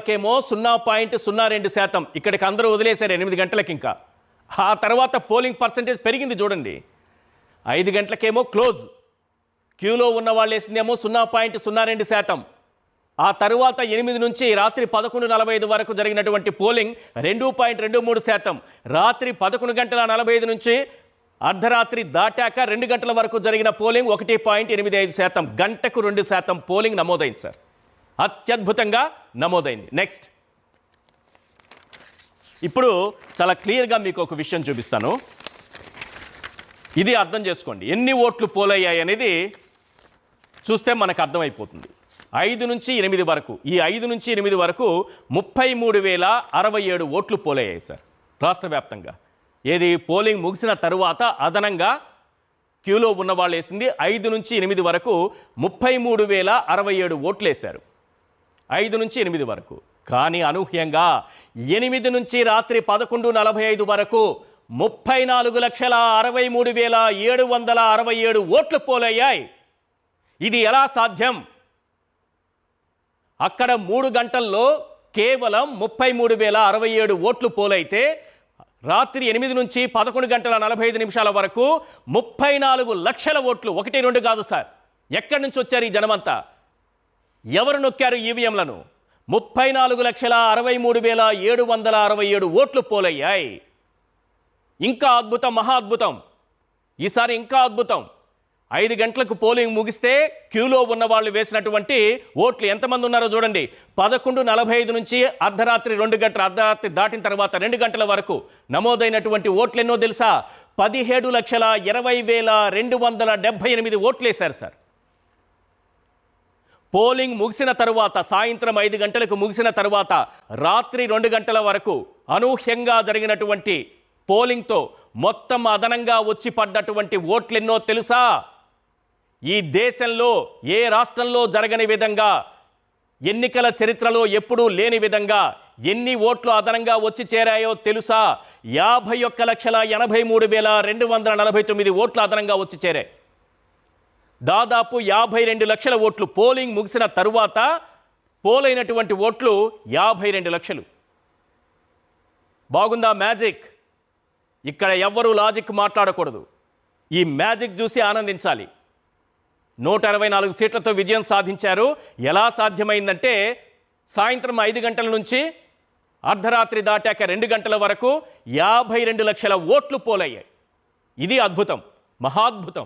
కేమో 0.02%. ఇక్కడికి అందరూ వదిలేశారు 8 గంటలకి. ఇంకా ఆ తర్వాత పోలింగ్ పర్సెంటేజ్ పెరిగింది చూడండి. 5 గంటలకేమో క్లోజ్, క్యూలో ఉన్న వాళ్ళు వేసిందేమో 0.02%. ఆ తరువాత 8 నుంచి రాత్రి 11:45 వరకు జరిగినటువంటి పోలింగ్ 2.23%. రాత్రి 11:45 నుంచి అర్ధరాత్రి దాటాక 2 గంటల వరకు జరిగిన పోలింగ్ 1.85%. గంటకు 2% పోలింగ్ నమోదైంది సార్. అత్యద్భుతంగా నమోదైంది. నెక్స్ట్, ఇప్పుడు చాలా క్లియర్గా మీకు ఒక విషయం చూపిస్తాను. ఇది అర్థం చేసుకోండి, ఎన్ని ఓట్లు పోలయ్యాయి అనేది చూస్తే మనకు అర్థమైపోతుంది. 5 నుంచి 8 వరకు, ఈ 5 నుంచి 8 వరకు 33,067 ఓట్లు పోలయ్యాయి సార్ రాష్ట్ర వ్యాప్తంగా. ఏది పోలింగ్ ముగిసిన తరువాత అదనంగా క్యూలో ఉన్న వాళ్ళు వేసింది 5 నుంచి 8 వరకు 33,067 ఓట్లు వేశారు. 5 నుంచి 8 వరకు. కానీ అనూహ్యంగా 8 నుంచి రాత్రి 11:45 వరకు 34,63,767 ఓట్లు పోలయ్యాయి. ఇది ఎలా సాధ్యం? అక్కడ 3 గంటల్లో కేవలం 33,067 ఓట్లు పోలైతే రాత్రి 8 నుంచి 11:45 వరకు 34 లక్షల ఓట్లు. 1, 2 కాదు సార్. ఎక్కడి నుంచి వచ్చారు ఈ జనమంతా? ఎవరు నొక్కారు ఈవీఎంలను? 34,63,767 ఓట్లు పోలయ్యాయి. ఇంకా అద్భుతం, మహా అద్భుతం. ఈసారి ఇంకా అద్భుతం. 5 గంటలకు పోలింగ్ ముగిస్తే క్యూలో ఉన్న వాళ్ళు వేసినటువంటి ఓట్లు ఎంతమంది ఉన్నారో చూడండి. 11:45 నుంచి అర్ధరాత్రి 2 గంటలు, అర్ధరాత్రి దాటిన తర్వాత 2 గంటల వరకు నమోదైనటువంటి ఓట్లు ఎన్నో తెలుసా? 17,20,278 ఓట్లు వేశారు సార్. పోలింగ్ ముగిసిన తరువాత, సాయంత్రం 5 గంటలకు ముగిసిన తరువాత రాత్రి 2 గంటల వరకు అనూహ్యంగా జరిగినటువంటి పోలింగ్తో మొత్తం అదనంగా వచ్చి పడ్డటువంటి ఓట్లెన్నో తెలుసా? ఈ దేశంలో ఏ రాష్ట్రంలో జరగని విధంగా, ఎన్నికల చరిత్రలో ఎప్పుడూ లేని విధంగా ఎన్ని ఓట్లు అదనంగా వచ్చి చేరాయో తెలుసా? 51,83,249 ఓట్లు అదనంగా వచ్చి చేరాయి. దాదాపు 52 లక్షల ఓట్లు. పోలింగ్ ముగిసిన తరువాత పోలైనటువంటి ఓట్లు 52 లక్షలు. బాగుందా మ్యాజిక్? ఇక్కడ ఎవ్వరూ లాజిక్ మాట్లాడకూడదు. ఈ మ్యాజిక్ చూసి ఆనందించాలి. 164 సీట్లతో విజయం సాధించారు. ఎలా సాధ్యమైందంటే, సాయంత్రం 5 గంటల నుంచి అర్ధరాత్రి దాటాక 2 గంటల వరకు 52 లక్షల ఓట్లు పోలయ్యాయి. ఇది అద్భుతం, మహాద్భుతం.